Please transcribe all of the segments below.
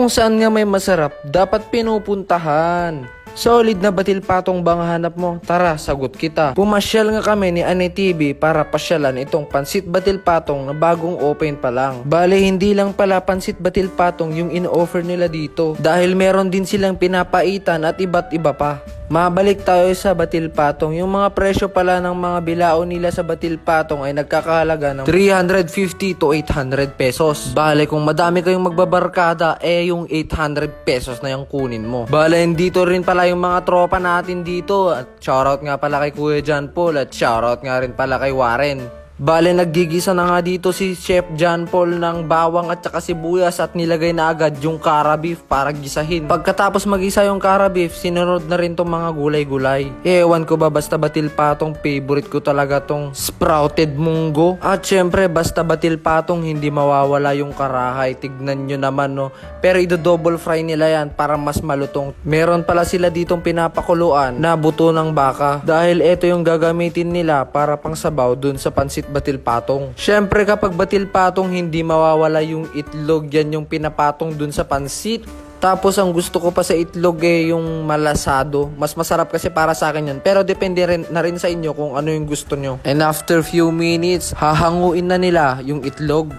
Kung saan nga may masarap, dapat pinupuntahan. Solid na batil patong bang hanap mo? Tara, sagot kita. Pumasyal nga kami ni Ane TV para pasyalan itong pansit batil patong na bagong open pa lang. Bale, hindi lang pala pansit batil patong yung in-offer nila dito. Dahil meron din silang pinapaitan at iba't iba pa. Mabalik tayo sa batil patong. Yung mga presyo pala ng mga bilao nila sa batil patong ay nagkakahalaga ng 350 to 800 pesos. Bale, kung madami kayong magbabarkada, yung 800 pesos na yung kunin mo. Bale, dito rin pala yung mga tropa natin dito. At shoutout nga pala kay Kuya John Paul at shoutout nga rin pala kay Warren. Bale, naggigisa na nga dito si Chef John Paul ng bawang at saka sibuyas at nilagay na agad yung cara beef para gisahin. Pagkatapos magisa yung cara beef, sinunod na rin tong mga gulay-gulay. Ewan ko ba, basta batil patong, favorite ko talaga tong sprouted munggo. At syempre, basta batil patong, hindi mawawala yung karahay. Tignan nyo naman, no. Pero ido-double fry nila yan para mas malutong. Meron pala sila ditong pinapakuluan na buto ng baka. Dahil ito yung gagamitin nila para pang sabaw dun sa pansit batil patong. Syempre kapag batil patong, hindi mawawala yung itlog. Yan yung pinapatong dun sa pansit. Tapos ang gusto ko pa sa itlog yung malasado. Mas masarap kasi para sa akin yun. Pero depende rin na rin sa inyo kung ano yung gusto nyo. And after few minutes, hahanguin na nila yung itlog.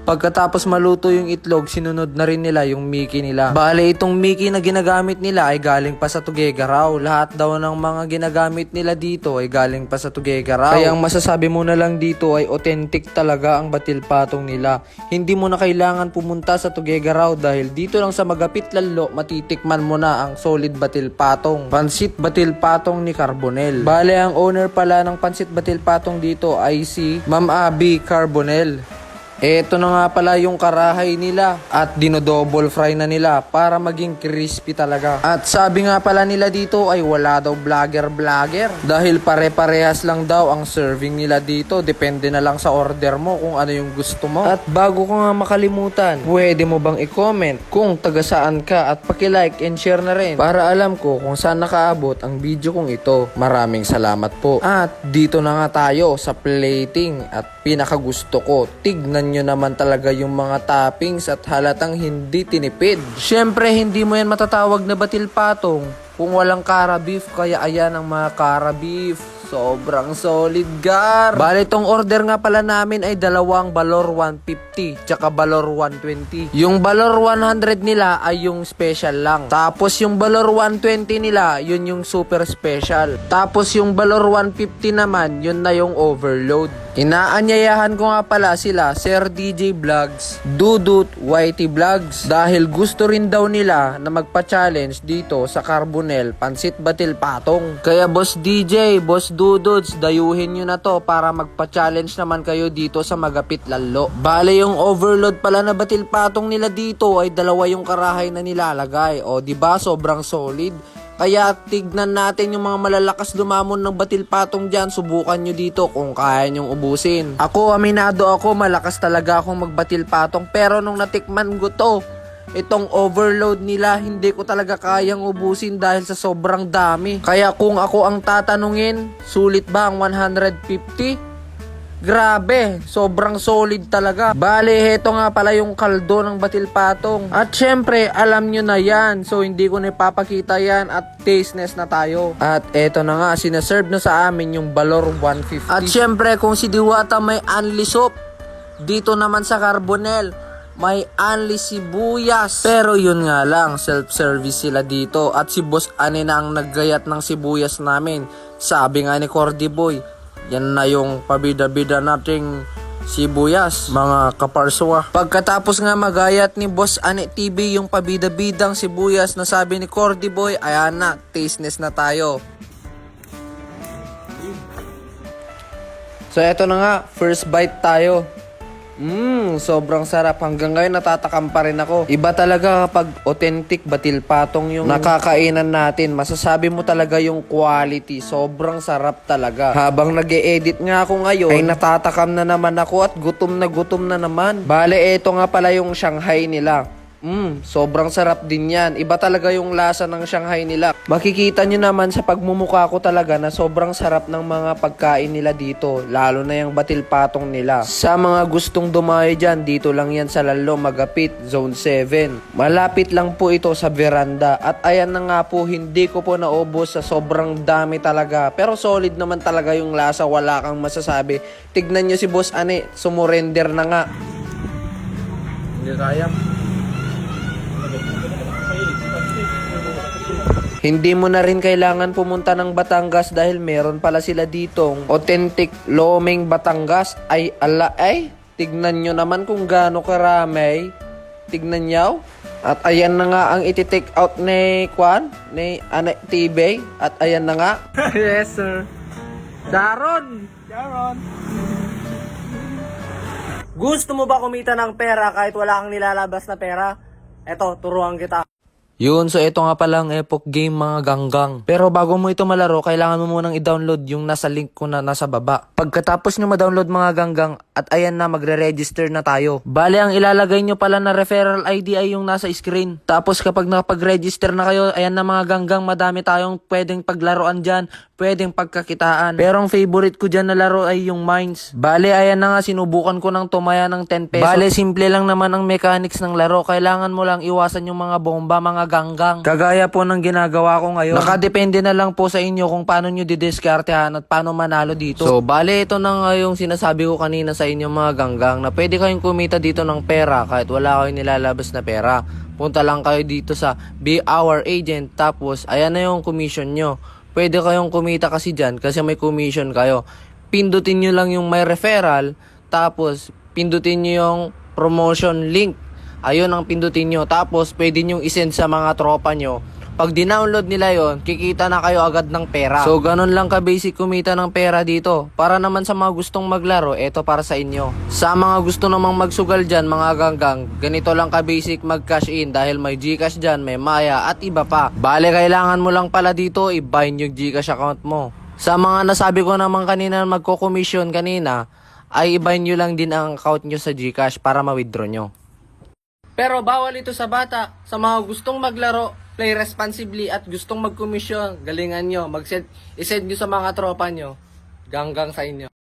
Pagkatapos maluto yung itlog, sinunod na rin nila yung Mickey nila. Bale, itong Mickey na ginagamit nila ay galing pa sa Tuguegarao. Lahat daw ng mga ginagamit nila dito ay galing pa sa Tuguegarao. Kaya ang masasabi mo na lang dito ay authentic talaga ang batil patong nila. Hindi mo na kailangan pumunta sa Tuguegarao dahil dito lang sa Magapit Lalo, matitikman mo na ang solid batil patong. Pansit batil patong ni Carbonel. Bale, ang owner pala ng pansit batil patong dito ay si Ma'am Abby Carbonel. Eto na nga pala yung karahay nila at dino-double fry na nila para maging crispy talaga. At sabi nga pala nila dito ay wala daw vlogger dahil pare-parehas lang daw ang serving nila dito. Depende na lang sa order mo kung ano yung gusto mo. At bago ko nga makalimutan, pwede mo bang i-comment kung taga saan ka at paki-like and share na rin para alam ko kung saan nakaabot ang video kong ito. Maraming salamat po. At dito na nga tayo sa plating at pinakagusto ko. Tignan nyo naman talaga yung mga toppings at halatang hindi tinipid. Syempre, hindi mo yan matatawag na batil patong kung walang cara beef. Kaya ayan ang mga cara beef. Sobrang solid, gar. Bale, itong order nga pala namin ay dalawang balor 150 tsaka balor 120. Yung balor 100 nila ay yung special lang. Tapos yung balor 120 nila, yun yung super special. Tapos yung balor 150 naman, yun na yung overload. Inaanyayahan ko nga pala sila, Sir DJ Vlogs, Dudut YT Vlogs, dahil gusto rin daw nila na magpa-challenge dito sa Carbonel Pansit Batil Patong. Kaya Boss DJ, Boss Duduts, dayuhin nyo na to para magpa-challenge naman kayo dito sa Magapit Lalo. Bale, yung overload pala na batil patong nila dito ay dalawa yung karahay na nilalagay. O diba, sobrang solid. Kaya tignan natin yung mga malalakas lumamon ng batil patong dyan. Subukan nyo dito kung kaya nyong ubusin. Ako, aminado ako, malakas talaga akong magbatil patong. Pero nung natikman ko to, itong overload nila, hindi ko talaga kayang ubusin dahil sa sobrang dami. Kaya kung ako ang tatanungin, sulit ba ang 150? Grabe, sobrang solid talaga. Bale, heto nga pala yung kaldo ng batil patong. At syempre, alam nyo na yan. So, hindi ko na ipapakita yan at tasteless na tayo. At eto na nga, sinaserve na sa amin yung balor 150. At syempre, kung si Diwata may unli soup, dito naman sa Carbonel, may unli sibuyas. Pero yun nga lang, self-service sila dito. At si Boss Ane na ang naggayat ng sibuyas namin. Sabi nga ni Cordy Boy, yan na yung pabida-bida nating sibuyas, mga kaparswa. Pagkatapos nga magayat ni Boss Ane TV yung pabida-bidang sibuyas na sabi ni Cordy Boy, ayan na, tasteless na tayo. So eto na nga, first bite tayo. Sobrang sarap. Hanggang ngayon natatakam pa rin ako. Iba talaga kapag authentic batil patong yung nakakainan natin. Masasabi mo talaga yung quality. Sobrang sarap talaga. Habang nag-e-edit nga ako ngayon, ay natatakam na naman ako at gutom na naman. Bale, eto nga pala yung Shanghai nila. Sobrang sarap din yan. Iba talaga yung lasa ng Shanghai nila. Makikita nyo naman sa pagmumukha ko talaga na sobrang sarap ng mga pagkain nila dito. Lalo na yung batil patong nila. Sa mga gustong dumayo dyan, dito lang yan sa Lalo, Magapit, Zone 7. Malapit lang po ito sa veranda. At ayan na nga po, hindi ko po naubos sa sobrang dami talaga. Pero solid naman talaga yung lasa, wala kang masasabi. Tignan nyo si Boss Ane, sumurrender na nga. Hindi kaya. Hindi mo na rin kailangan pumunta ng Batangas dahil meron pala sila ditong authentic Lomeng Batangas. Ay, tignan nyo naman kung gaano karami. Tignan nyo. At ayan na nga ang iti-take out ni Kwan, ni Tibay. At ayan na nga. Yes, sir. Daron! Gusto mo ba kumita ng pera kahit wala kang nilalabas na pera? Eto, turuan kita. Yun, so ito nga palang Epoch Game mga ganggang. Pero bago mo ito malaro, kailangan mo munang i-download yung nasa link ko na nasa baba. Pagkatapos nyo ma-download mga ganggang, at ayan na, magre-register na tayo. Bale, ang ilalagay nyo pala na referral ID ay yung nasa screen. Tapos kapag nakapag-register na kayo, ayan na mga ganggang, madami tayong pwedeng paglaruan dyan, pwedeng pagkakitaan. Pero ang favorite ko dyan na laro ay yung Mines. Bale, ayan na nga, sinubukan ko ng tumaya ng 10 pesos. Bale, simple lang naman ang mechanics ng laro. Kailangan mo lang iwasan yung mga bomba, mga ganggang. Kagaya po ng ginagawa ko ngayon. Nakadepende na lang po sa inyo kung paano nyo didiskartehan at paano manalo dito. So, bale, ito na nga yung sinasabi ko kanina sa inyo mga ganggang na pwede kayong kumita dito ng pera kahit wala kayong nilalabas na pera. Punta lang kayo dito sa Be Our Agent, tapos ayan na yung commission nyo. Pwede kayong kumita kasi dyan kasi may commission kayo. Pindutin nyo lang yung may referral, tapos pindutin nyo yung promotion link. Ayun ang pindutin nyo. Tapos pwede nyo isend sa mga tropa nyo. Pag dinownload nila yon, kikita na kayo agad ng pera. So ganun lang ka basic kumita ng pera dito. Para naman sa mga gustong maglaro, eto para sa inyo. Sa mga gusto namang magsugal dyan mga ganggang, ganito lang ka basic mag cash in dahil may Gcash dyan, may Maya at iba pa. Bale, kailangan mo lang pala dito i-bind yung Gcash account mo. Sa mga nasabi ko naman kanina magko-commission kanina, ay i-bind nyo lang din ang account nyo sa Gcash para ma-withdraw nyo. Pero bawal ito sa bata. Sa mga gustong maglaro, play responsibly at gustong mag-commission, galingan nyo. I-send nyo sa mga tropa nyo. Ganggang sa inyo.